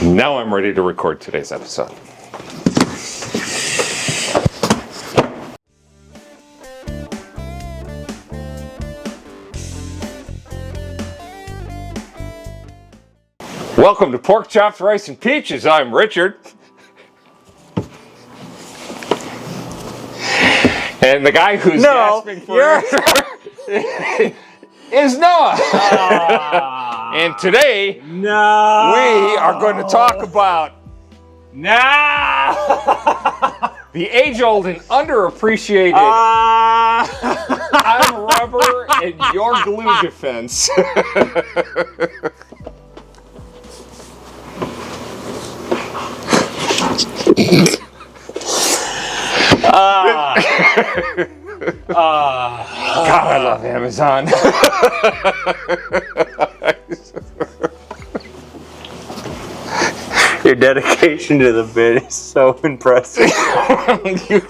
Now I'm ready to record today's episode. Welcome to Pork Chops, Rice, and Peaches. I'm Richard. And the guy who's gasping for is Noah. And today, we are going to talk about the age-old and underappreciated I'm rubber and your glue defense. God, I love Amazon. Your dedication to the bit is so impressive.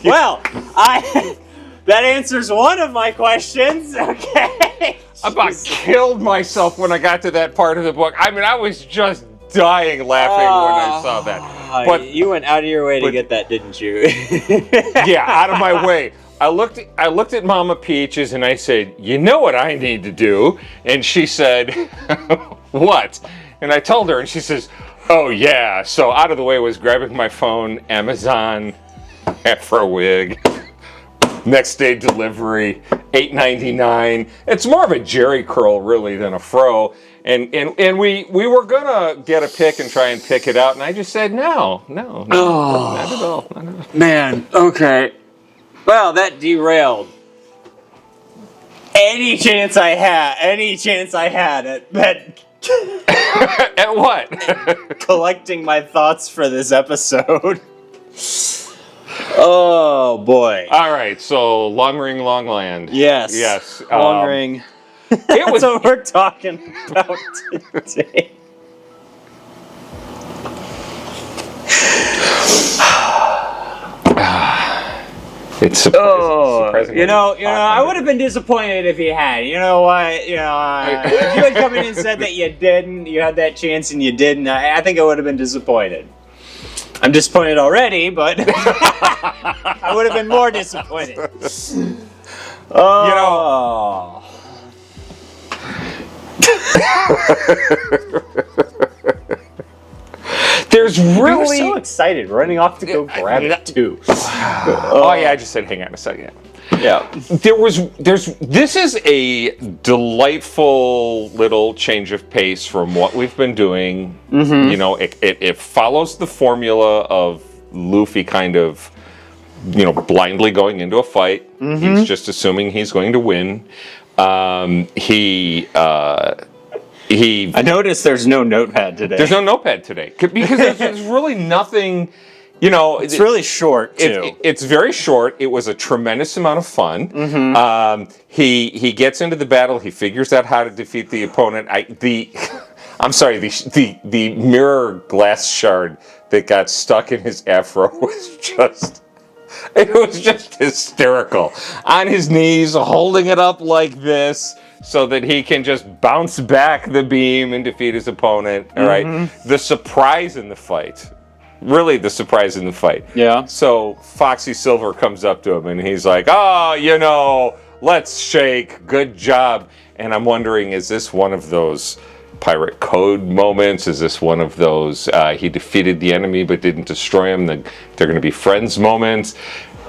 Well, that answers one of my questions. Okay. I about killed myself when I got to that part of the book. I mean, I was just dying laughing when I saw that. But you went out of your way to get that, didn't you? Yeah, out of my way. I looked at Mama Peaches and I said, "You know what I need to do?" And she said, "What?" And I told her, and she says, "Oh yeah." So out of the way was grabbing my phone, Amazon, Afro wig, next day delivery, $8.99. It's more of a Jerry curl really than a fro. And we were gonna get a pick and try and pick it out, and I just said no, not at all. Man, okay. Well, that derailed any chance I had at At what? collecting my thoughts for this episode. Oh boy. All right, so Long Ring, Long Land. Yes. Long Ring. That's what we're talking about today. It's surprising. You know, I would have been disappointed if you had. You know what? If you had come in and said that you didn't, you had that chance and you didn't, I think I would have been disappointed. I'm disappointed already, but I would have been more disappointed. There's really so excited, running off to go grab it too. Oh yeah, I just said hang on a second. Yeah. This is a delightful little change of pace from what we've been doing. Mm-hmm. You know, it follows the formula of Luffy kind of, blindly going into a fight. Mm-hmm. He's just assuming he's going to win. I noticed there's no notepad today. There's no notepad today because there's really nothing. It's really short too. It's very short. It was a tremendous amount of fun. Mm-hmm. He gets into the battle. He figures out how to defeat the opponent. The mirror glass shard that got stuck in his afro was just. It was just hysterical. On his knees, holding it up like this, so that he can just bounce back the beam and defeat his opponent. All right. Mm-hmm. The surprise in the fight. Really the surprise in the fight. Yeah. So Foxy Silver comes up to him and he's like, let's shake. Good job. And I'm wondering, is this one of those pirate code moments? Is this one of those he defeated the enemy but didn't destroy him? They're going to be friends moments.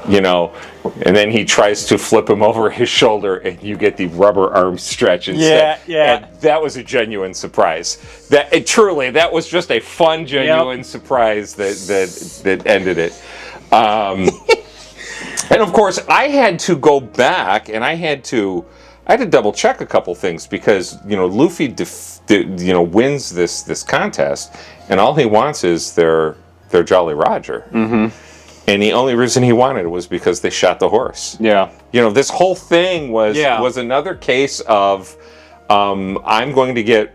And then he tries to flip him over his shoulder, and you get the rubber arm stretch instead. Yeah. And that was a genuine surprise. That was just a fun, genuine surprise that ended it. And of course, I had to go back, and I had to double check a couple things because Luffy wins this contest, and all he wants is their Jolly Roger. Mm-hmm. And the only reason he wanted it was because they shot the horse. Yeah. This whole thing was another case of I'm going to get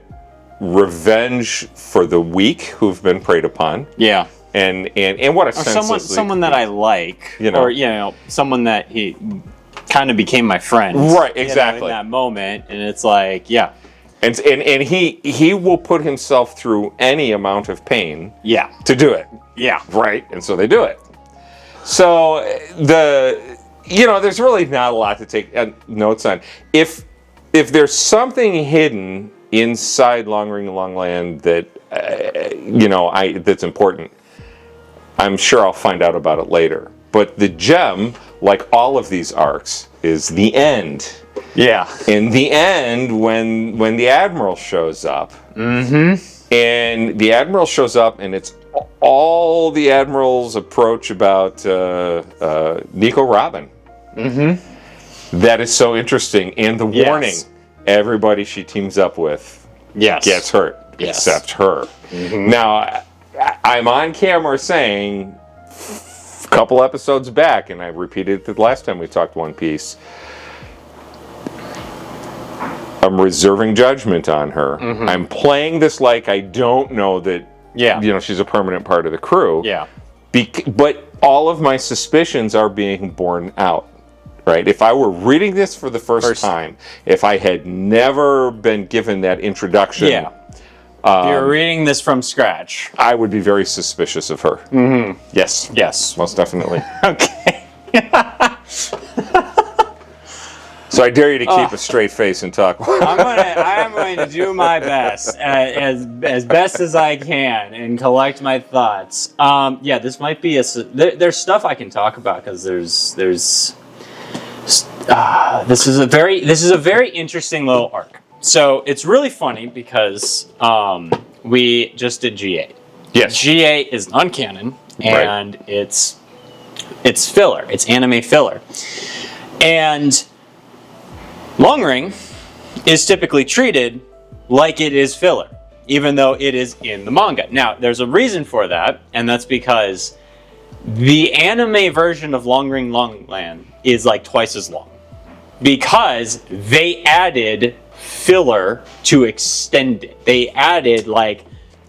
revenge for the weak who've been preyed upon. Yeah. And what a senseless someone that I like, or someone that he kind of became my friend. Right, exactly. In that moment, and it's like, yeah. And he will put himself through any amount of pain Yeah. to do it. Yeah. Right, and so they do it. So there's really not a lot to take notes on. If there's something hidden inside Long Ring Longland that that's important, I'm sure I'll find out about it later. But the gem, like all of these arcs, is the end. Yeah. In the end, when the Admiral shows up, Mm-hmm. and the Admiral shows up, and it's all the Admiral's approach about Nico Robin. Mm-hmm. That is so interesting. And the warning, everybody she teams up with gets hurt, except her. Mm-hmm. Now, I'm on camera saying a couple episodes back, and I repeated it the last time we talked One Piece, I'm reserving judgment on her. Mm-hmm. I'm playing this like I don't know that she's a permanent part of the crew. Yeah. But all of my suspicions are being borne out. Right? If I were reading this for the first time, if I had never been given that introduction, if you're reading this from scratch, I would be very suspicious of her. Mm-hmm. Yes, most definitely. Okay. So I dare you to keep a straight face and talk. I'm going to do my best, as best as I can, and collect my thoughts. This might be there's stuff I can talk about because there's. This is a very interesting little arc. So it's really funny because we just did G8. Yes. G8 is non-canon, and it's filler. It's anime filler. And Long Ring is typically treated like it is filler, even though it is in the manga. Now, there's a reason for that, and that's because the anime version of Long Ring Longland is like twice as long. Because they added filler to extend it. They added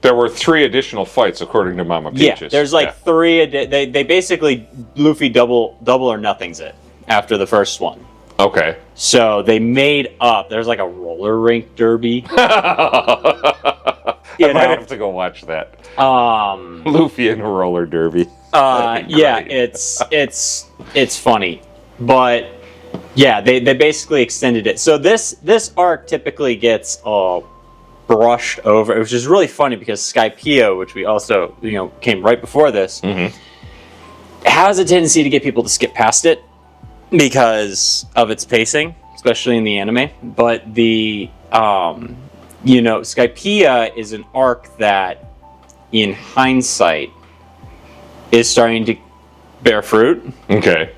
there were 3 additional fights according to Mama Peaches. Yeah, there's 3. They basically Luffy double or nothing's it after the first one. Okay. So they made up. There's like a roller rink derby. I might have to go watch that. Luffy and a roller derby. It's funny, but yeah, they basically extended it. So this arc typically gets brushed over, which is really funny because Skypiea, which we also came right before this, has a tendency to get people to skip past it because of its pacing, especially in the anime. But the Skypiea is an arc that, in hindsight, is starting to bear fruit. Okay.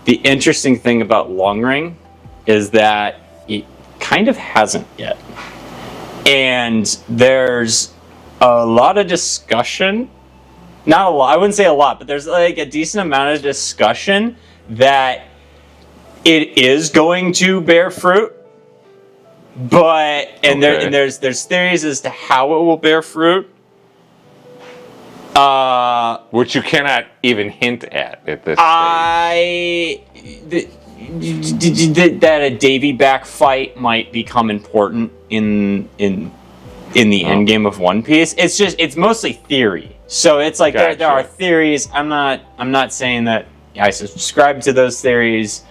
The interesting thing about Long Ring is that it kind of hasn't yet. And there's a lot of discussion. Not a lot, I wouldn't say a lot, but there's a decent amount of discussion that it is going to bear fruit. There's theories as to how it will bear fruit. Which you cannot even hint at this stage. That a Davy back fight might become important in the end game of One Piece. It's mostly theory. So it's like Gotcha. there are theories. I'm not saying that I subscribe to those theories,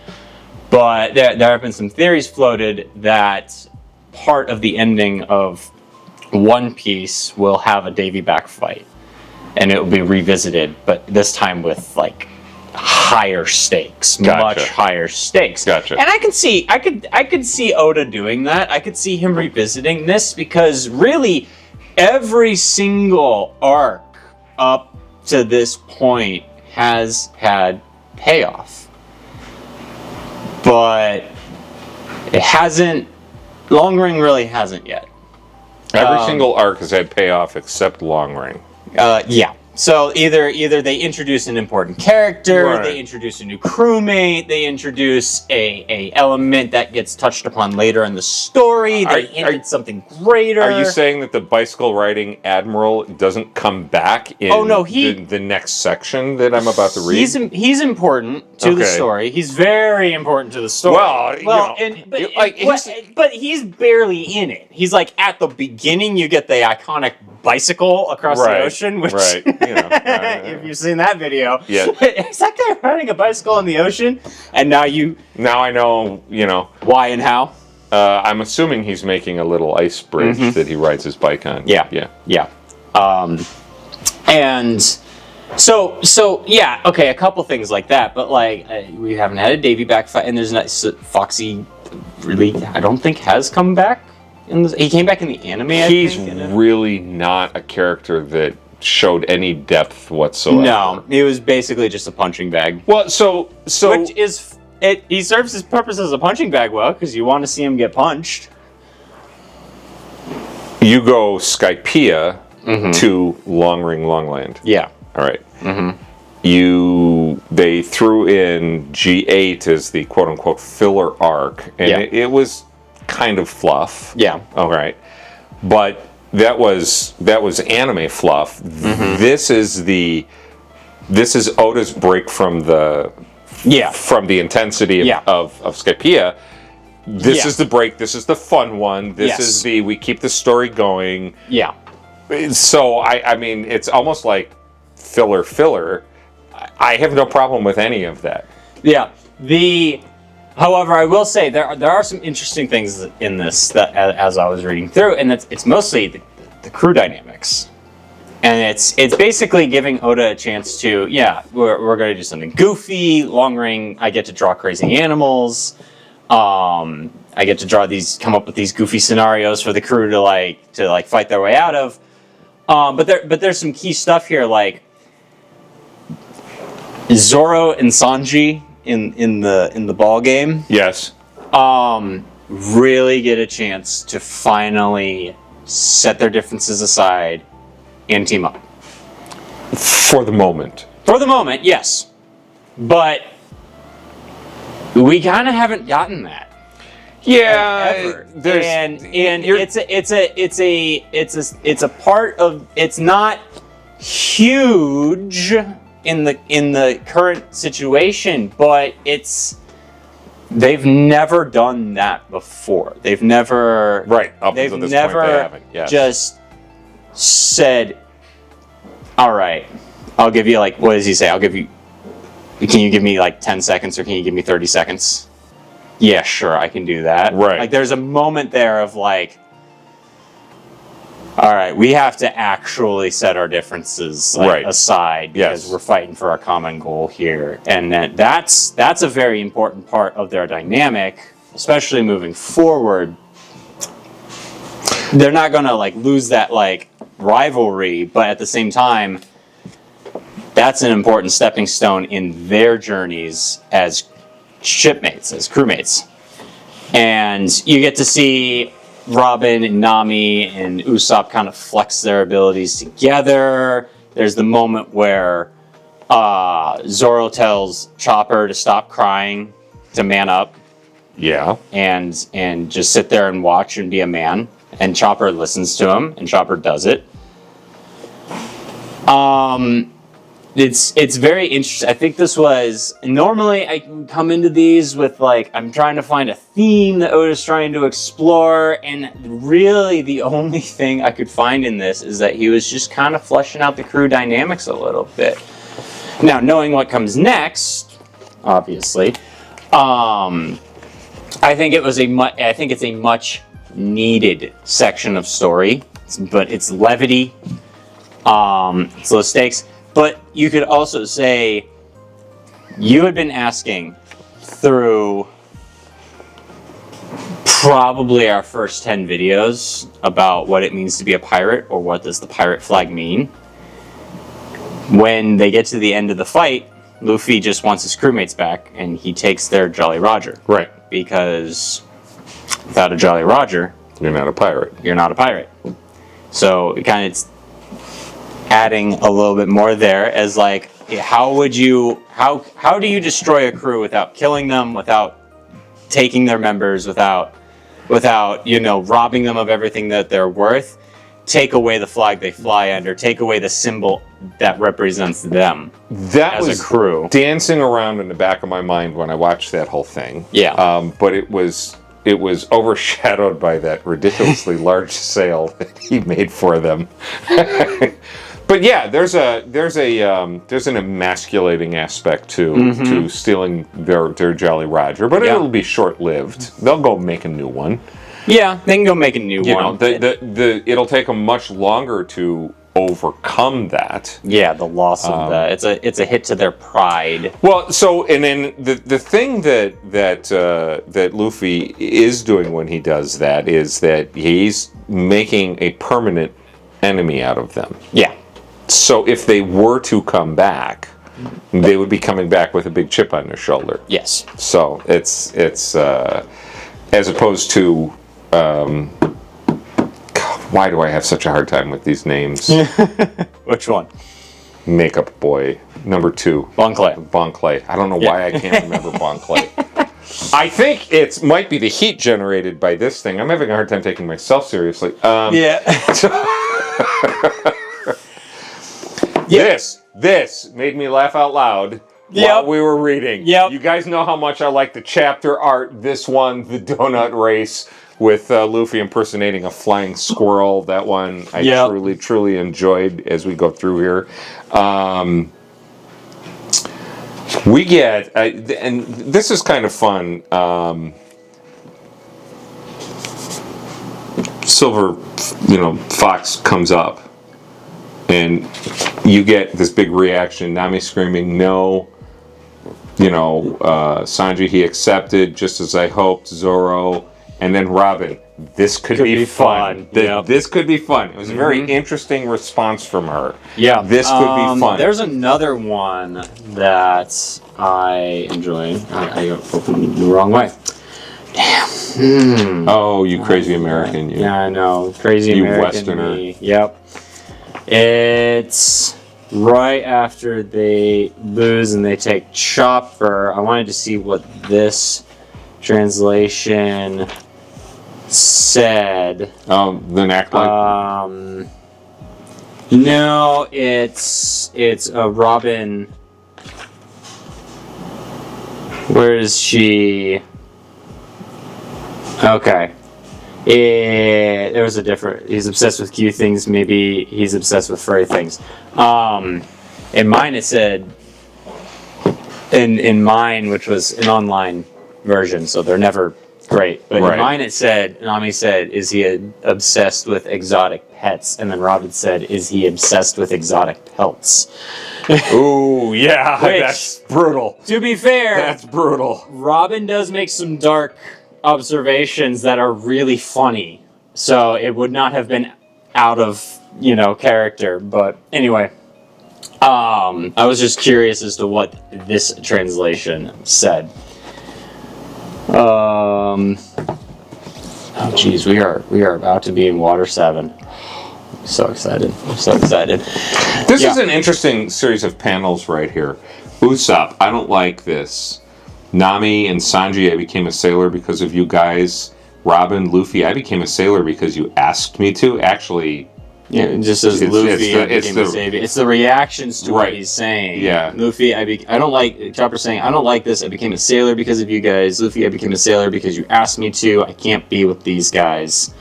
but there have been some theories floated that part of the ending of One Piece will have a Davy back fight. And it will be revisited, but this time with higher stakes, Gotcha. Much higher stakes. Gotcha. And I could see Oda doing that. I could see him revisiting this because really, every single arc up to this point has had payoff, but it hasn't. Long Ring really hasn't yet. Every single arc has had payoff except Long Ring. Yeah. So either they introduce an important character, Right. they introduce a new crewmate, they introduce a element that gets touched upon later in the story, they hint at something greater. Are you saying that the bicycle riding Admiral doesn't come back in the next section that I'm about to read? He's important to the story. He's very important to the story. But he's barely in it. He's like at the beginning. You get the iconic bicycle across the ocean, which if you've seen that video, it's like they're riding a bicycle in the ocean, and now I know why and how. I'm assuming he's making a little ice bridge that he rides his bike on. Yeah. And so yeah, okay, a couple things like that, but like we haven't had a Davy back fight, and there's not Foxy. Really, I don't think has come back. He came back in the anime. He's really not a character that showed any depth whatsoever. No, he was basically just a punching bag. Well, so which is it? He serves his purpose as a punching bag well, because you want to see him get punched. You go Skypiea to Long Ring Longland. Yeah. All right. They threw in G8 as the quote unquote filler arc, and it was kind of fluff. Yeah. All right. But that was anime fluff. This is Oda's break from the intensity of Skypiea. This is the break. This is the fun one. This is we keep the story going. Yeah. So I mean, it's almost like filler. I have no problem with any of that. Yeah. However, I will say there are some interesting things in this that as I was reading through, and it's mostly the crew dynamics, and it's basically giving Oda a chance to we're going to do something goofy, long ring. I get to draw crazy animals. I get to come up with these goofy scenarios for the crew to fight their way out of. But there's some key stuff here like Zoro and Sanji in the ball game. Yes. Really get a chance to finally set their differences aside and team up. For the moment. For the moment, yes. But we kind of haven't gotten that. Yeah, ever. And it's a part of. It's not huge in the current situation, but they've never done that before. They've never up they've until this never point they haven't. Yes. Just said, all right, I'll give you what does he say? Can you give me 10 seconds or can you give me 30 seconds? Yeah, sure, I can do that. Right. There's a moment there of all right, we have to actually set our differences aside because we're fighting for our common goal here. And that's a very important part of their dynamic, especially moving forward. They're not going to lose that rivalry, but at the same time, that's an important stepping stone in their journeys as shipmates, as crewmates. And you get to see Robin and Nami and Usopp kind of flex their abilities together. There's the moment where Zoro tells Chopper to stop crying, to man up. Yeah. And just sit there and watch and be a man. And Chopper listens to him, and Chopper does it. It's very interesting. I think this was normally I come into these with I'm trying to find a theme that Oda's trying to explore, and really the only thing I could find in this is that he was just kind of fleshing out the crew dynamics a little bit. Now, knowing what comes next, obviously, I think it's a much needed section of story, but it's levity, it's low stakes. But you could also say you had been asking through probably our first 10 videos about what it means to be a pirate, or what does the pirate flag mean. When they get to the end of the fight, Luffy just wants his crewmates back, and he takes their Jolly Roger. Right. Because without a Jolly Roger, you're not a pirate. You're not a pirate. So adding a little bit more there as like, how do you destroy a crew without killing them, without taking their members, without robbing them of everything that they're worth, take away the flag they fly under, take away the symbol that represents them That as was a crew. dancing around in the back of my mind when I watched that whole thing. Yeah. But it was overshadowed by that ridiculously large sail that he made for them. But yeah, there's an emasculating aspect to stealing their Jolly Roger, but it'll be short lived. They'll go make a new one. Yeah, they can go make a new one. It'll take them much longer to overcome that. Yeah, the loss of that. It's a hit to their pride. Well, so and then the thing that Luffy is doing when he does that is that he's making a permanent enemy out of them. Yeah. So if they were to come back, they would be coming back with a big chip on their shoulder. Yes. So it's as opposed to why do I have such a hard time with these names? Which one? Makeup boy number 2. Bon Clay. Bon Clay. I don't know why I can't remember Bon Clay. I think it might be the heat generated by this thing. I'm having a hard time taking myself seriously. Yeah. This made me laugh out loud while we were reading. Yep. You guys know how much I like the chapter art. This one, the donut race with Luffy impersonating a flying squirrel. That one I truly enjoyed as we go through here. We get, and this is kind of fun. Silver, Fox comes up. And you get this big reaction. Nami screaming, no. Sanji, he accepted, just as I hoped. Zoro. And then Robin, this could be fun. This could be fun. It was a very interesting response from her. Yeah. This could be fun. There's another one that I enjoy. I opened the wrong way. Damn. Oh, you crazy American. You. Yeah, I know. Crazy you American Westerner. me. Yep. It's right after they lose and they take Chopper. I wanted to see what this translation said. Then act like. No, it's a Robin. Where is she? Okay. There was a different. He's obsessed with cute things. Maybe he's obsessed with furry things. In mine it said. In mine, which was an online version, so they're never great. But in mine it said, Nami said, "Is he obsessed with exotic pets?" And then Robin said, "Is he obsessed with exotic pelts?" Ooh, yeah, Which, that's brutal. To be fair, That's brutal. Robin does make some dark observations that are really funny, so it would not have been out of character. But anyway, I was just curious as to what this translation said. Oh geez, we are about to be in Water 7. I'm so excited. This is an interesting series of panels right here. Usopp, I don't like this. Nami and Sanji, I became a sailor because of you guys. Robin, Luffy, I became a sailor because you asked me to. Actually, yeah, it just says Luffy became a savior. It's the reactions to what he's saying. Yeah. Luffy, I don't like Chopper saying, I don't like this. I became a sailor because of you guys. Luffy, I became a sailor because you asked me to. I can't be with these guys.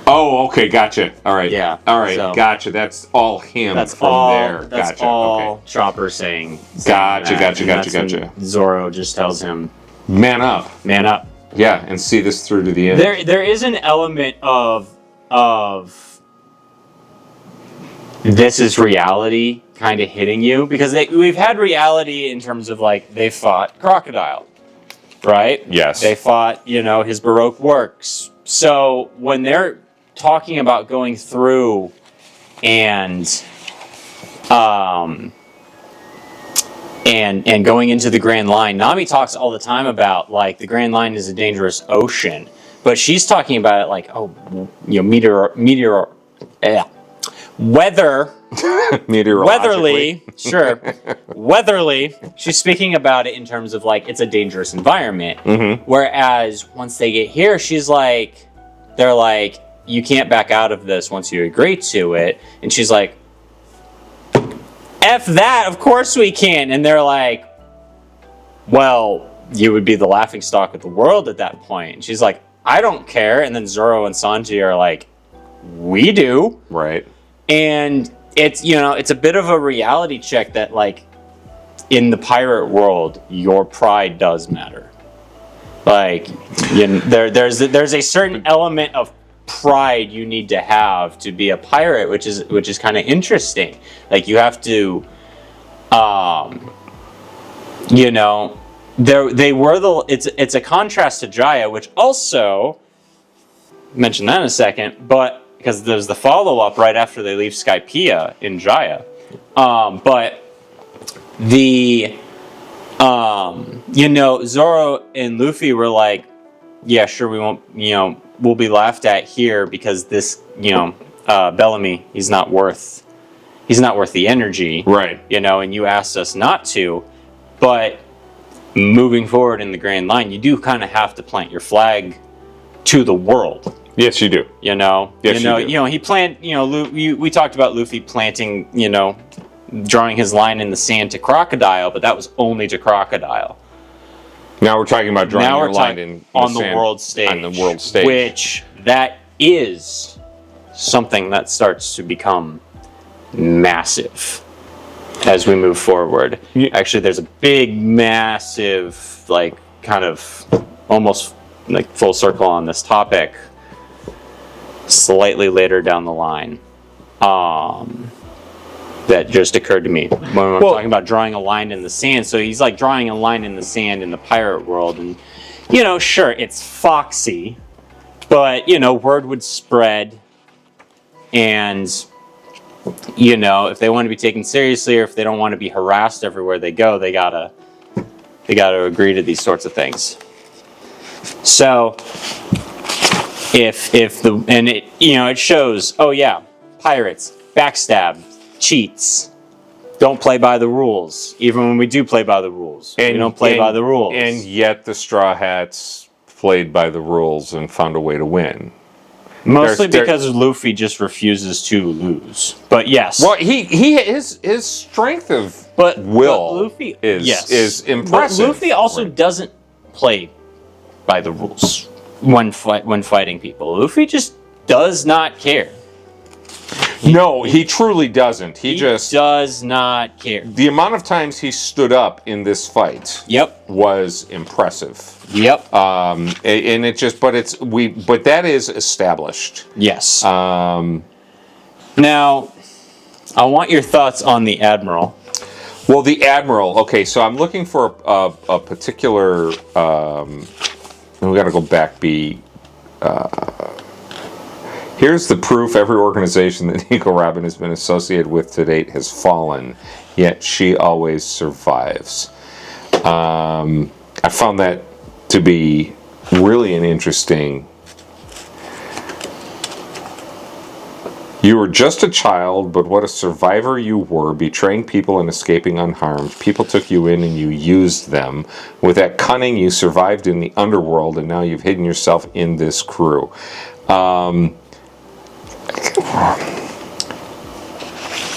Oh, okay, gotcha. All right. Yeah. All right, so, gotcha. That's all him that's from all, there. That's gotcha. all Okay. Chopper saying. Gotcha. Zoro just tells him, Man up. man up. Yeah, and see this through to the end. There is an element of this is reality kind of hitting you, because we've had reality in terms of like they fought Crocodile, right? Yes. They fought, his Baroque works. So when they're talking about going through and going into the Grand Line, Nami talks all the time about like the Grand Line is a dangerous ocean, but she's talking about it like, Meteorologically. Weatherly, she's speaking about it in terms of like it's a dangerous environment. Mm-hmm. Whereas once they get here, they're like, you can't back out of this once you agree to it. And she's like, F that, of course we can. And they're like, well, you would be the laughingstock of the world at that point. And she's like, I don't care. And then Zoro and Sanji are like, we do. Right. And it's, it's a bit of a reality check that, like, in the pirate world, your pride does matter. Like, there's a certain element of pride you need to have to be a pirate, which is kind of interesting. Like, you have to, it's a contrast to Jaya, which also, mention that in a second, but because there's the follow-up right after they leave Skypiea in Jaya. But the, Zoro and Luffy were like, yeah, sure, we won't, we'll be laughed at here because this, Bellamy, he's not worth the energy. Right. And you asked us not to. But moving forward in the Grand Line, you do kind of have to plant your flag to the world. Yes, you do. Yes, you do. He we talked about Luffy planting, drawing his line in the sand to Crocodile, but that was only to Crocodile. Now we're talking about drawing your line on the world stage. On the world stage. Which, that is something that starts to become massive as we move forward. Yeah. Actually, there's a big, massive, like, kind of almost like full circle on this topic slightly later down the line. That just occurred to me when we're talking about drawing a line in the sand. So he's like drawing a line in the sand in the pirate world, and sure, it's foxy, but word would spread, and if they want to be taken seriously or if they don't want to be harassed everywhere they go, they gotta agree to these sorts of things. So it shows, oh yeah, pirates, backstab, cheats, don't play by the rules. Even when we do play by the rules, we don't play by the rules. And yet the Straw Hats played by the rules and found a way to win. Mostly because Luffy just refuses to lose. But yes. Well, his strength of will Luffy, is impressive. But Luffy also doesn't play by the rules when fighting people. Luffy just does not care. No, he truly doesn't. He just does not care. The amount of times he stood up in this fight was impressive. Yep. And it just but that is established. Yes. Now I want your thoughts on the Admiral. Well, the Admiral, okay, so I'm looking for a particular we gotta go back here's the proof every organization that Nico Robin has been associated with to date has fallen, yet she always survives. I found that to be really an interesting... You were just a child, but what a survivor you were, betraying people and escaping unharmed. People took you in and you used them. With that cunning, you survived in the underworld, and now you've hidden yourself in this crew.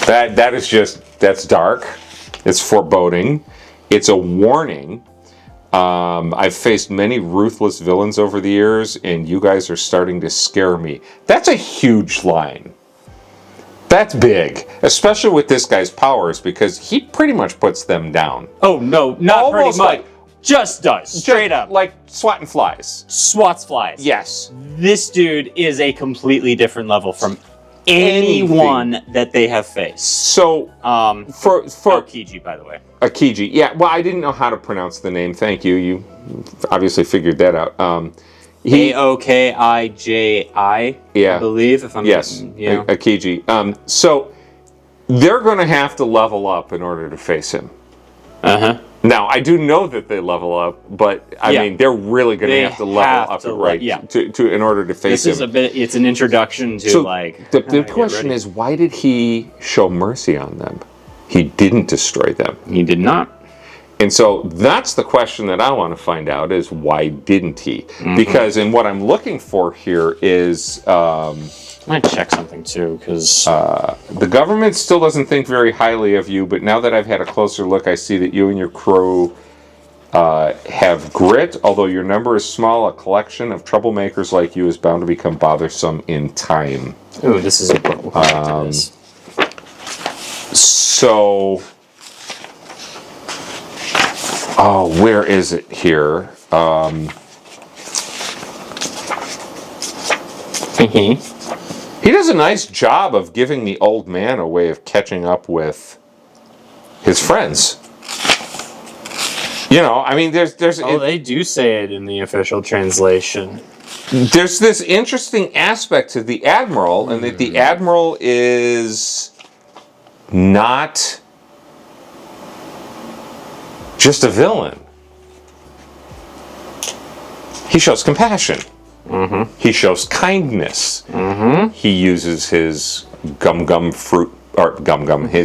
That's dark. It's foreboding. It's a warning. I've faced many ruthless villains over the years, and you guys are starting to scare me. That's a huge line. That's big, especially with this guy's powers, because he pretty much puts them down. Oh no, not almost pretty much. Just does. Straight up. Like swatting flies. Swats flies. Yes. This dude is a completely different level from anyone that they have faced. So, for Aokiji, by the way. Aokiji, yeah. Well, I didn't know how to pronounce the name. Thank you. You obviously figured that out. Aokiji, yeah, I believe. If I'm Aokiji. So they're going to have to level up in order to face him. Now, I do know that they level up, but I mean, they're really going to have to level up to in order to face him. It's an introduction to the question is, why did he show mercy on them? He didn't destroy them. He did not. And so that's the question that I want to find out is why didn't he? Because in what I'm looking for here is... I might check something too, because... the government still doesn't think very highly of you, but now that I've had a closer look, I see that you and your crew have grit. Although your number is small, a collection of troublemakers like you is bound to become bothersome in time. Ooh, this is a book. So... Oh, where is it here? He does a nice job of giving the old man a way of catching up with his friends. You know, I mean, there's. They do say it in the official translation. There's this interesting aspect to the Admiral, and that the Admiral is not just a villain. He shows compassion. He shows kindness. He uses his his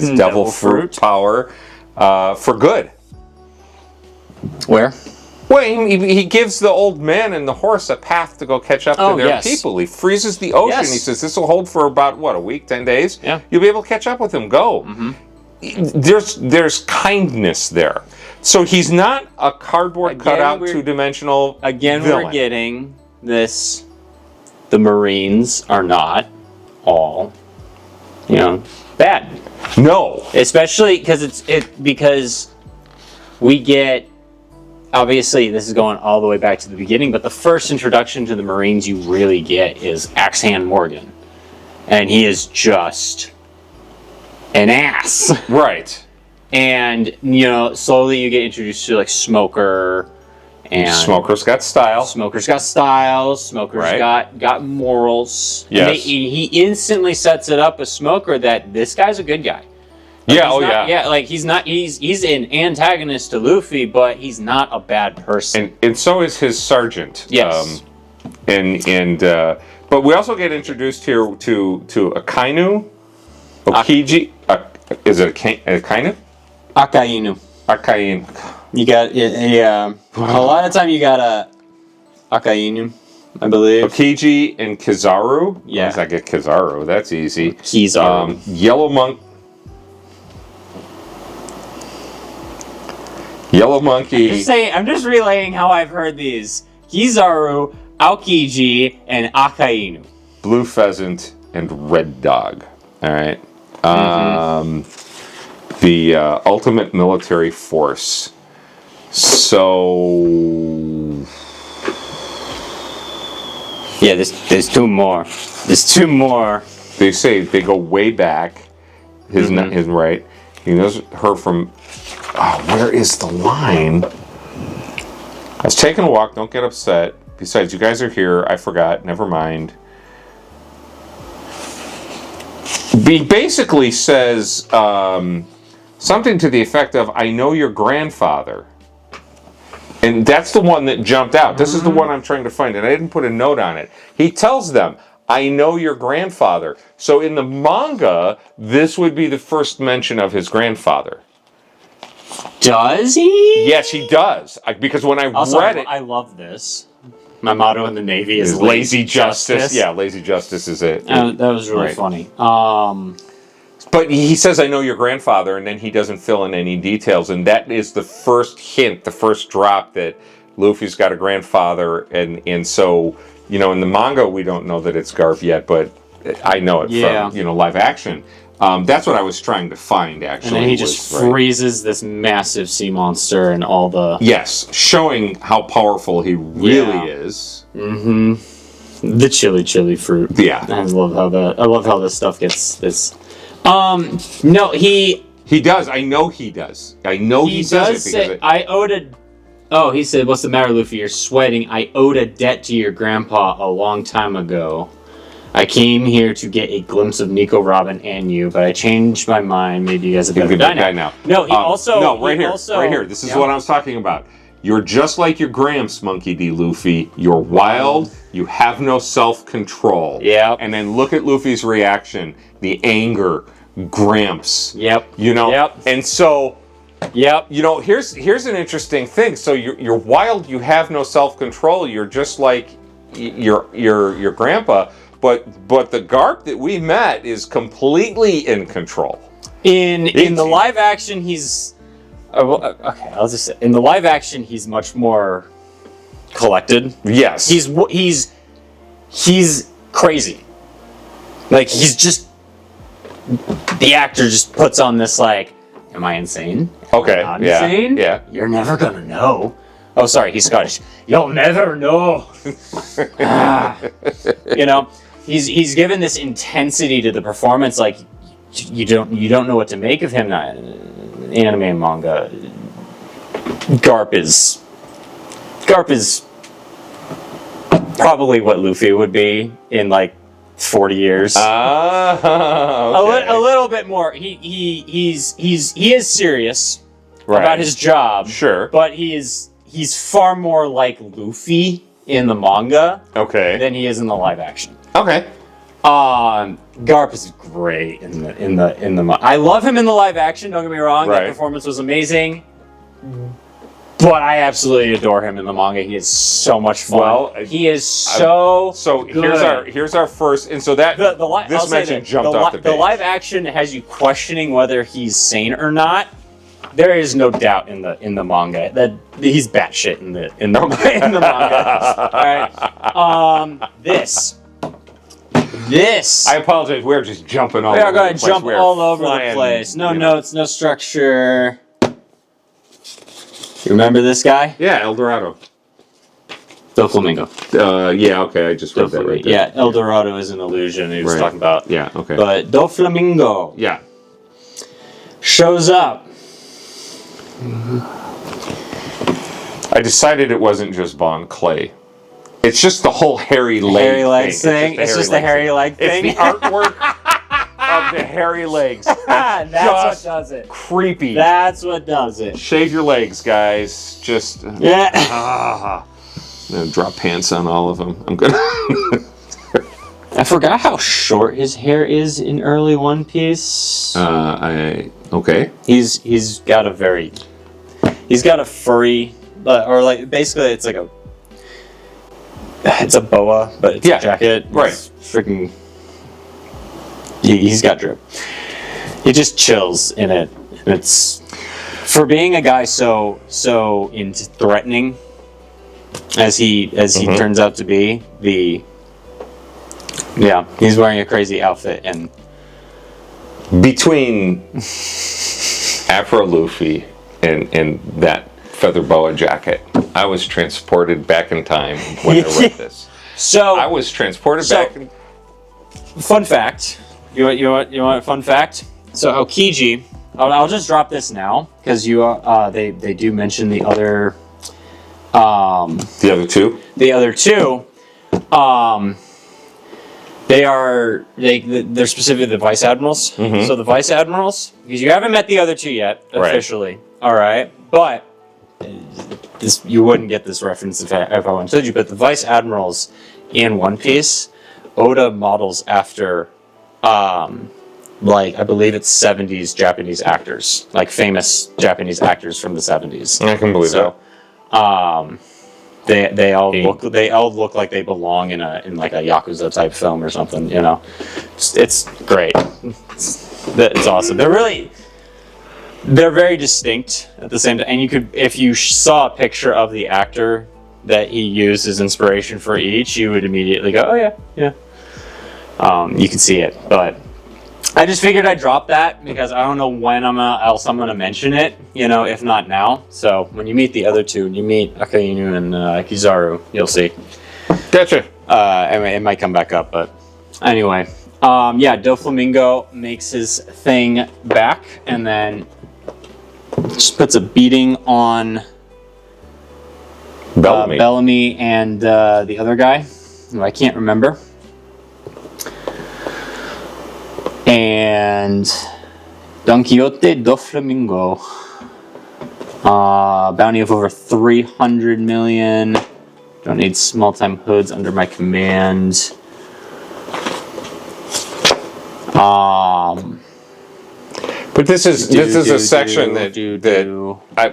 devil fruit power for good. Where? Well, he gives the old man and the horse a path to go catch up to their people. He freezes the ocean. He says, this will hold for about, a week, 10 days? Yeah. You'll be able to catch up with him. Go. There's kindness there. So he's not a cardboard cutout, two-dimensional villain. We're getting this. The Marines are not all, bad. No. Especially because we get, obviously this is going all the way back to the beginning, but the first introduction to the Marines you really get is Axe-Hand Morgan. And he is just an ass. Right. And, slowly you get introduced to, Smoker. And Smoker's got style. Smoker's got morals. Yes. He instantly sets it up as Smoker that this guy's a good guy. Yeah, he's an antagonist to Luffy, but he's not a bad person. And so is his sergeant. Yes. But we also get introduced here to Akainu. Okiji. Is it Akainu? Akainu. You got a lot of time you got a Akainu, I believe. Okiji and Kizaru. Yeah. Once I get Kizaru, that's easy. Kizaru. Yellow Monkey. I'm just relaying how I've heard these. Kizaru, Aokiji, and Akainu. Blue Pheasant and Red Dog. All right. The ultimate military force. So... Yeah, there's two more. They say they go way back. His right. He knows her from... Oh, where is the line? I was taking a walk. Don't get upset. Besides, you guys are here. I forgot. Never mind. He basically says something to the effect of, I know your grandfather. And that's the one that jumped out. This is the one I'm trying to find, and I didn't put a note on it. He tells them, I know your grandfather. So in the manga, this would be the first mention of his grandfather. Does he? Yes, he does. Because when I read it... I love this. My motto in the Navy is lazy justice. Yeah, lazy justice is it. That was really funny. But he says, I know your grandfather, and then he doesn't fill in any details. And that is the first hint, the first drop that Luffy's got a grandfather. And so, in the manga, we don't know that it's Garp yet, but I know it from, live action. That's what I was trying to find, actually. And then he just freezes this massive sea monster and all the... Yes, showing how powerful he really is. The chili fruit. Yeah. I love how this stuff gets this... No, he does. I know he does. I know he does it because I owed a... Oh, he said, what's the matter, Luffy? You're sweating. I owed a debt to your grandpa a long time ago. I came here to get a glimpse of Nico, Robin, and you, but I changed my mind. Maybe you guys are better guy now. No, he also... No, right he here. also, right here. This is what I was talking about. You're just like your Gramps, Monkey D. Luffy. You're wild. You have no self-control. Yeah. And then look at Luffy's reaction. The anger. Gramps. Yep. You know? Yep. And so... Yep. You know, here's an interesting thing. So you're wild. You have no self-control. You're just like your grandpa. But the Garp that we met is completely in control. In the live action, he's okay. I'll just say in the live action, he's much more collected. Yes, he's crazy. Like he's just the actor just puts on this like, am I insane? Okay, Am I not insane? Yeah. You're never gonna know. Oh, sorry, he's Scottish. You'll never know. You know. He's given this intensity to the performance, like you don't know what to make of him. Not anime and manga. Garp is probably what Luffy would be in like 40 years. Okay. A little bit more. He is serious about his job. Sure, but he's far more like Luffy in the manga. Okay. Than he is in the live action. Okay. Garp is great in the. I love him in the live action. Don't get me wrong. Right. That performance was amazing. But I absolutely adore him in the manga. He is so much fun. Well, he is so. So good. here's our first, and so that this mention jumped off the page. The live action has you questioning whether he's sane or not. There is no doubt in the manga that he's batshit in the manga. All right. This. I apologize. We're just jumping all. We are over going the to place. jump all over the place. No notes, no structure. You remember this guy? Yeah, El Dorado. Flamingo. Yeah. Okay. I just read that right there. Yeah, El Dorado is an illusion. He was talking about. Yeah. Okay. But Flamingo. Yeah. Shows up. I decided it wasn't just Bon Clay. It's just the whole hairy leg thing. It's just the hairy leg thing. It's the artwork of the hairy legs. That's what does it. Creepy. That's what does it. Shave your legs, guys. Just yeah. I'm gonna drop pants on all of them. I'm gonna. I forgot how short his hair is in early One Piece. Okay. He's got a furry, or like basically it's a boa, but it's a jacket. Right. It's freaking. He's got drip. He just chills in it. And it's for being a guy so into threatening as he turns out to be. He's wearing a crazy outfit and between Afro Luffy and that feather boa jacket, I was transported back in time when I read this. So I was transported back. Fun fact. You want a fun fact? So Aokiji, I'll just drop this now because they do mention the other. The other two. The other two. They're specifically the vice admirals. Mm-hmm. So the vice admirals, because you haven't met the other two yet officially. Right. All right, but you wouldn't get this reference if I wouldn't told you. But the vice admirals in One Piece, Oda models after, like I believe it's 70s Japanese actors, like famous Japanese actors from the 70s. I can believe that. They all look like they belong in like a Yakuza type film or something, you know. It's great. It's awesome. They're very distinct at the same time. And if you saw a picture of the actor that he used as inspiration for each, you would immediately go, oh yeah. You can see it, but I just figured I'd drop that because I don't know when else I'm gonna mention it, you know, if not now. So when you meet the other two, you meet Akainu and Kizaru, you'll see. Gotcha. It might come back up, but anyway. Doflamingo makes his thing back and then just puts a beating on Bellamy and the other guy, who I can't remember. And Don Quixote do Flamingo. Bounty of over 300 million. Don't need small-time hoods under my command. But this is a section that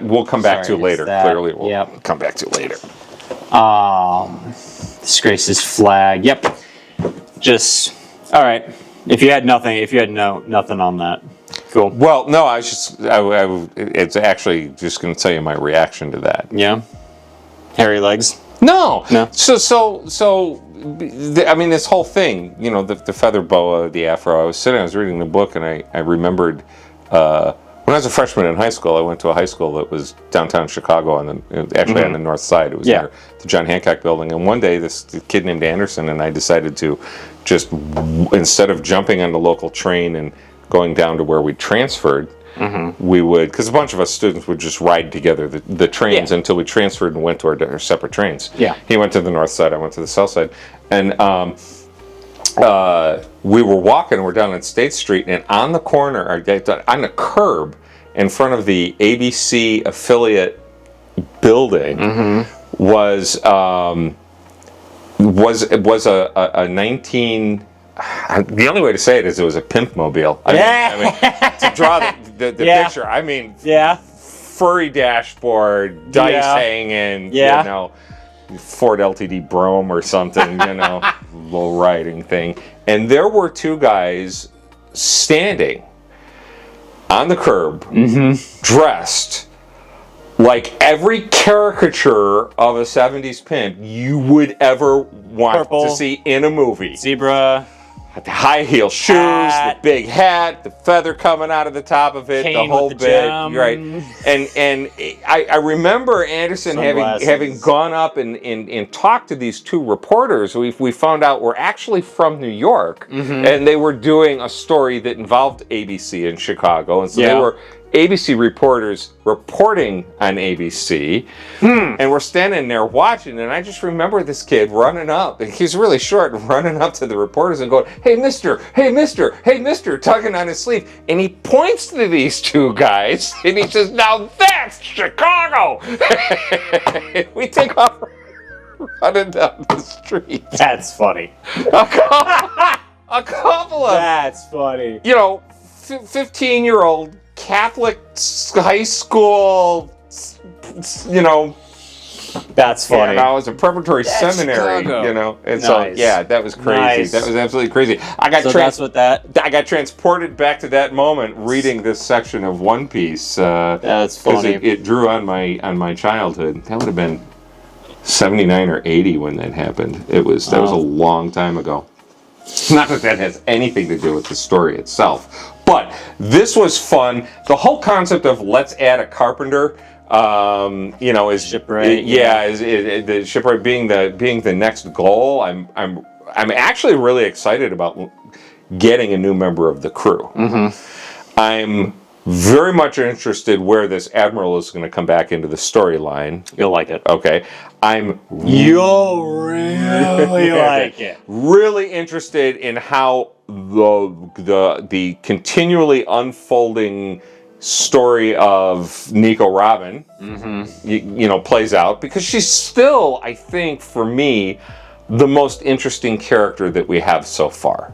we'll come back to later. Clearly, we'll come back to later. Disgraces flag. Yep. Just all right. If you had nothing on that, cool. Well, no, it's actually just going to tell you my reaction to that. Yeah. Hairy legs. No. So. I mean, this whole thing, the feather boa, the afro. I was reading the book, and I remembered when I was a freshman in high school. I went to a high school that was downtown Chicago, on the north side. It was near the John Hancock Building. And one day, this kid named Anderson and I decided to just, instead of jumping on the local train and going down to where we transferred, we would, because a bunch of us students would just ride together the trains until we transferred and went to our separate trains. Yeah. He went to the north side, I went to the south side. And we were walking, we're down on State Street, and on the corner, on the curb in front of the ABC affiliate building was a 19... The only way to say it is it was a pimp mobile. I mean, to draw the picture, I mean, furry dashboard, dice hanging, Ford LTD Brougham or something, low riding thing. And there were two guys standing on the curb, dressed like every caricature of a 70s pimp you would ever want to see in a movie. Zebra. The high heel shoes, the big hat, the feather coming out of the top of it, the whole bit, right? And I remember Anderson having gone up and talked to these two reporters. We found out were actually from New York, and they were doing a story that involved ABC in Chicago, and so they were ABC reporters reporting on ABC, and we're standing there watching, and I just remember this kid running up, and he's really short, running up to the reporters and going, hey mister, tugging on his sleeve, and he points to these two guys, and he says, now that's Chicago! We take off running down the street. That's funny. A couple of... That's funny. 15-year-old Catholic high school, That's funny. I was a preparatory seminary, Chicago. And so, that was crazy. Nice. That was absolutely crazy. I got transported back to that moment reading this section of One Piece. That's funny. It drew on my childhood. That would have been 79 or 80 when that happened. That was a long time ago. Not that has anything to do with the story itself. But this was fun. The whole concept of let's add a carpenter, is shipwright. The shipwright being the next goal. I'm actually really excited about getting a new member of the crew. I'm very much interested where this Admiral is going to come back into the storyline. You'll like it. Okay. You'll really like it. Really interested in how the continually unfolding story of Nico Robin, plays out, because she's still, I think, for me, the most interesting character that we have so far.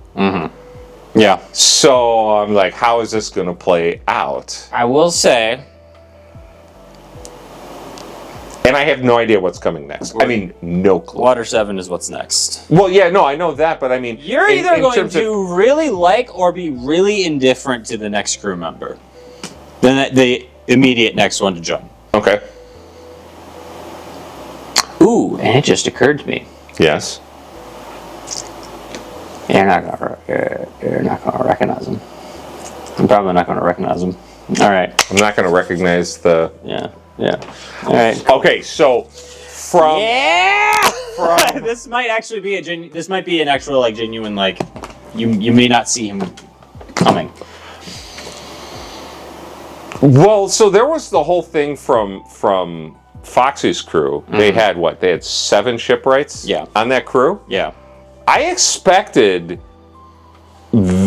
Yeah. So I'm like, how is this going to play out? I will say, and I have no idea what's coming next. I mean, no clue. Water 7 is what's next. Well, I know that, but I mean... You're either going to really like or be really indifferent to the next crew member. Then the immediate next one to join. Okay. Ooh, and it just occurred to me. Yes. You're not gonna recognize him. I'm probably not gonna recognize him. All right. I'm not gonna recognize the... Yeah. All right. Okay, so from... This might actually be this might be an actual genuine you may not see him coming. Well, so there was the whole thing from Foxy's crew. They had what? They had 7 shipwrights on that crew? Yeah. I expected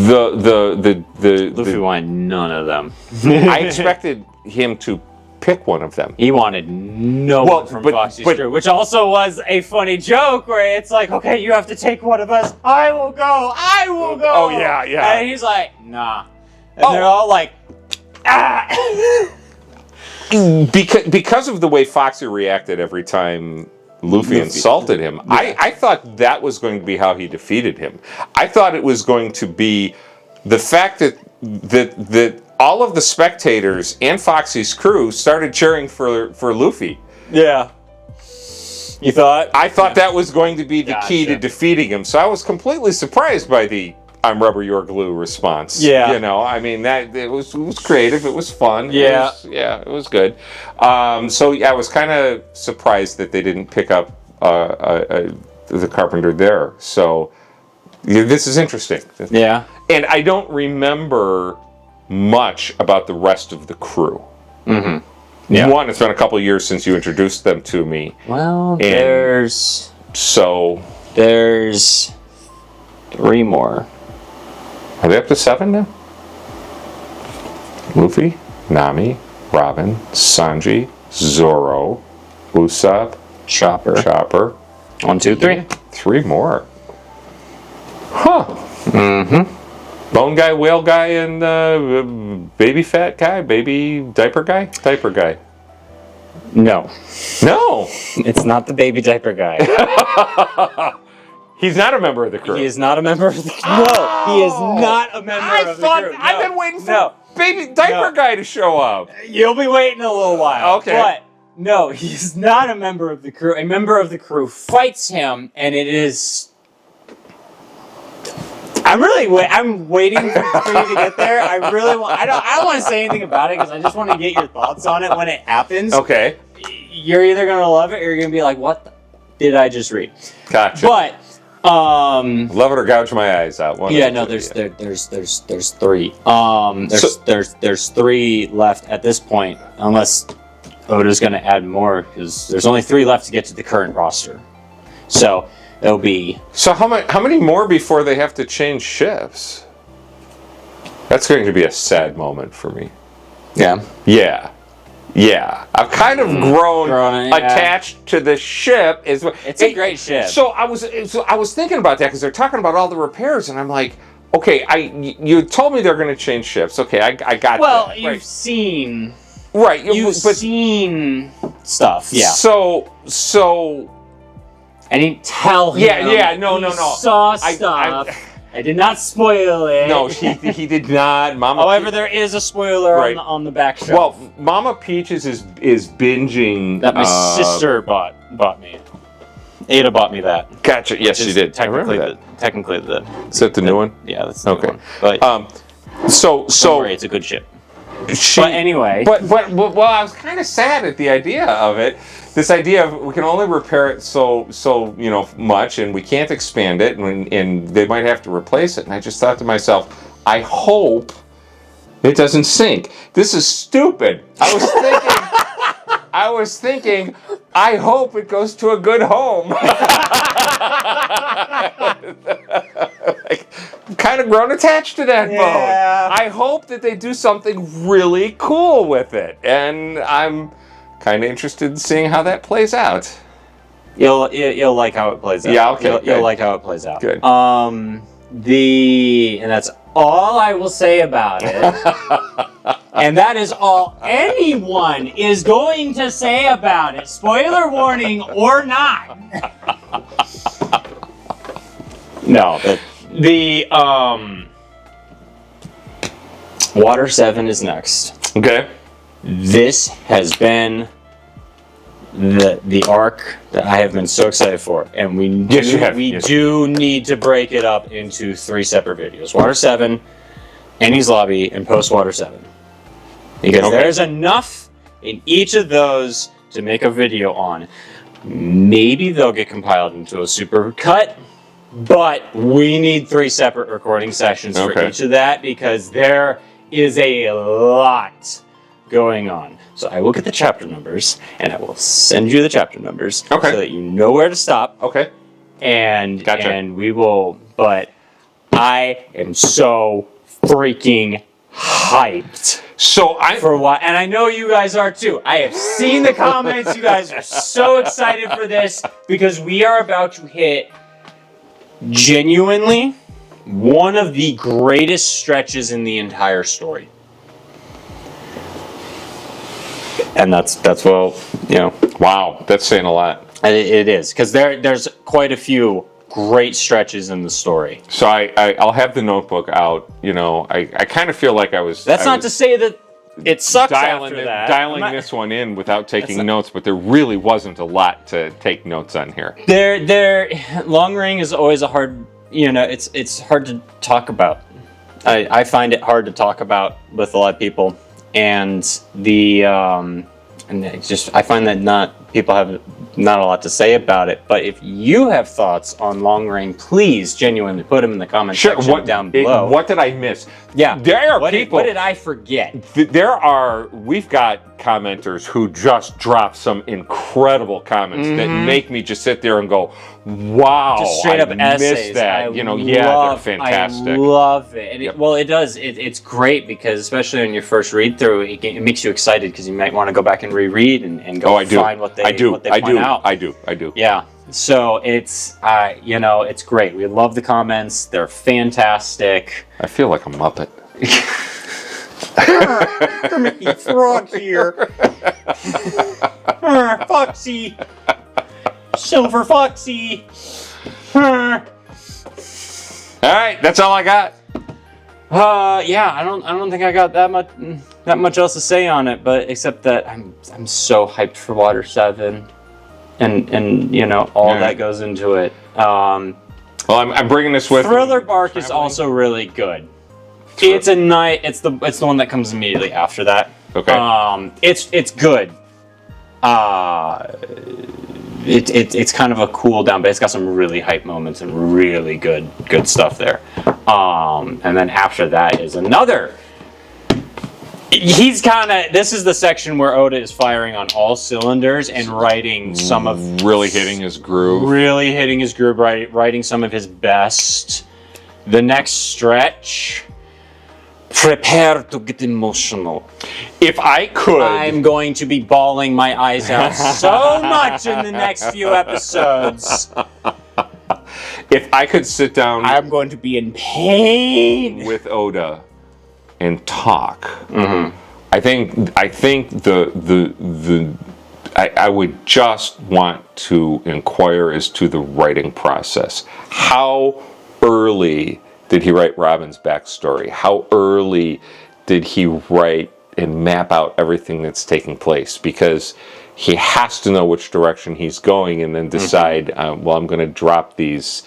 Luffy wanted none of them. I expected him to pick one of them. He wanted no one from Foxy's crew, which also was a funny joke where it's like, okay, you have to take one of us. I will go. Oh, yeah. And he's like, nah. And they're all like, ah. Because of the way Foxy reacted every time Luffy insulted him, yeah. I thought that was going to be how he defeated him. I thought it was going to be the fact that all of the spectators and Foxy's crew started cheering for Luffy. Yeah. You thought? I thought that was going to be the key to defeating him. So I was completely surprised by the "I'm rubber, you're glue" response. Yeah. You know, I mean, that it was creative. It was fun. Yeah. It was good. So I was kind of surprised that they didn't pick up the Carpenter there. So this is interesting. Yeah. And I don't remember much about the rest of the crew. Mm-hmm. Yeah. One, it's been a couple of years since you introduced them to me. Well, there's 3 more. Are they up to 7 now? Luffy, Nami, Robin, Sanji, Zoro, Usopp, Chopper. 1, 2, 3. 3 more. Huh. Mm-hmm. Bone guy, whale guy, and baby fat guy, baby diaper guy? Diaper guy. No. No! It's not the baby diaper guy. He's not a member of the crew. He is not a member of the crew. No, he is not a member of the crew. No. I've been waiting for baby diaper guy to show up. You'll be waiting a little while. Okay. But no, he's not a member of the crew. A member of the crew fights him, and it is... I'm waiting for you to get there. I don't want to say anything about it because I just want to get your thoughts on it when it happens. Okay. You're either going to love it or you're going to be like, what did I just read? Gotcha. But love it or gouge my eyes out. There's 3. There's 3 left at this point, unless Oda's going to add more, because there's only 3 left to get to the current roster. So it'll be... So how many more before they have to change ships? That's going to be a sad moment for me. Yeah. Yeah. I've kind of grown attached to the ship. It's a great ship. So I was thinking about that because they're talking about all the repairs, and I'm like, okay, you told me they're going to change ships. Okay, I got that. Well, you've seen... Right. You've seen stuff. Yeah. So... I didn't tell him. No. Saw stuff. I did not spoil it. No, he did not. However, there is a spoiler on the back shelf. Well, Mama Peaches is binging. That my sister bought me. Ada bought me that. Gotcha. Yes, she did. Technically, that. Is that the new one? Yeah, that's the new one. But don't worry, it's a good ship. But anyway. But I was kind of sad at the idea of it. This idea of we can only repair it so much, and we can't expand it, and they might have to replace it. And I just thought to myself, I hope it doesn't sink. This is stupid. I was thinking, I hope it goes to a good home. I'm kind of grown attached to that boat. I hope that they do something really cool with it, and I'm kind of interested in seeing how that plays out. You'll like how it plays out. Yeah, okay. You'll like how it plays out. Good. And that's all I will say about it. And that is all anyone is going to say about it. Spoiler warning or not. No, the Water 7 is next. Okay. This has been the arc that I have been so excited for, and we do need to break it up into 3 separate videos: Water 7, Annie's Lobby, and Post Water 7, because there's enough in each of those to make a video on. Maybe they'll get compiled into a super cut, but we need 3 separate recording sessions for each of that, because there is a lot going on. So I will get the chapter numbers, and I will send you the chapter numbers so that you know where to stop. Okay. And gotcha. And we will, but I am so freaking hyped. So I For what? And I know you guys are too. I have seen the comments. You guys are so excited for this because we are about to hit genuinely one of the greatest stretches in the entire story. And that's well, wow, that's saying a lot. It is because there's quite a few great stretches in the story. So I'll have the notebook out. I kind of feel like I was. That's not to say that it sucks dialing after that. this one in without taking notes, but there really wasn't a lot to take notes on here. Long ring is always a hard. It's hard to talk about. I find it hard to talk about with a lot of people, and I find that people have not a lot to say about it. But if you have thoughts on long ring, please genuinely put them in the comment section down below. What did I miss? Yeah, there are people. What did I forget? We've got commenters who just drop some incredible comments that make me just sit there and go, wow, just straight up essays. Missed that. They're fantastic. I love it. And it does. It's great because especially on your first read through, it makes you excited because you might want to go back and reread and go find what they point out. I do. Yeah. So it's it's great. We love the comments. They're fantastic. I feel like a Muppet. Kermit Frog here. Foxy. Silver Foxy. All right, that's all I got. I don't think I got that much else to say on it, but except that I'm so hyped for Water 7, and all that goes into it. Well, I'm bringing this with Thriller Bark is also really good. It's it's the one that comes immediately after that. Okay. It's good. It's kind of a cool down, but it's got some really hype moments and really good stuff there. And then after that is another. This is the section where Oda is firing on all cylinders and writing some of really hitting his groove, writing some of his best. The next stretch. Prepare to get emotional. If I could, I'm going to be bawling my eyes out so much in the next few episodes. If I could sit down, I'm going to be in pain with Oda and talk. Mm-hmm. I think I would just want to inquire as to the writing process. How early did he write Robin's backstory? How early did he write and map out everything that's taking place? Because he has to know which direction he's going and then decide, I'm going to drop these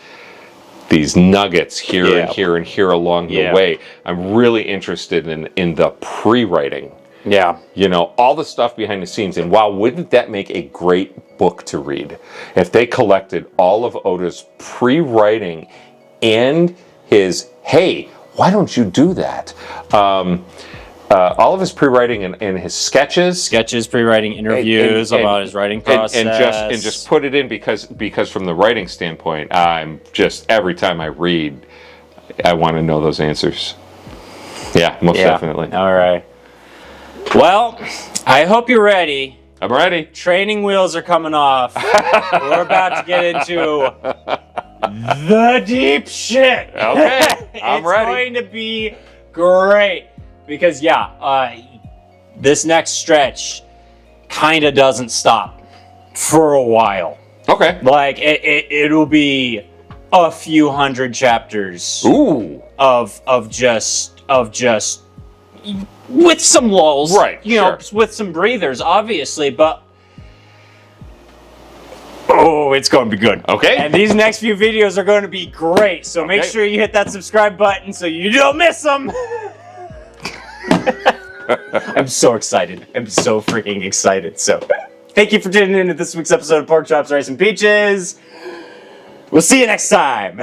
nuggets here and here and here along the way. I'm really interested in the pre-writing. Yeah. All the stuff behind the scenes. And wow, wouldn't that make a great book to read? If they collected all of Oda's pre-writing and his, hey, why don't you do that? All of his pre-writing and his sketches, pre-writing interviews about his writing process, and just put it in because from the writing standpoint, I'm just every time I read, I want to know those answers. Yeah, most definitely. All right. Well, I hope you're ready. I'm ready. Training wheels are coming off. We're about to get into the deep shit. Okay, I'm ready. It's going to be great because this next stretch kind of doesn't stop for a while. Okay. Like it'll be a few hundred chapters. Ooh. Of just with some lulls, right? With some breathers, obviously, but. Oh, it's going to be good. Okay. And these next few videos are going to be great. So make sure you hit that subscribe button so you don't miss them. I'm so excited. I'm so freaking excited. So thank you for tuning in to this week's episode of Pork Chops, Rice, and Peaches. We'll see you next time.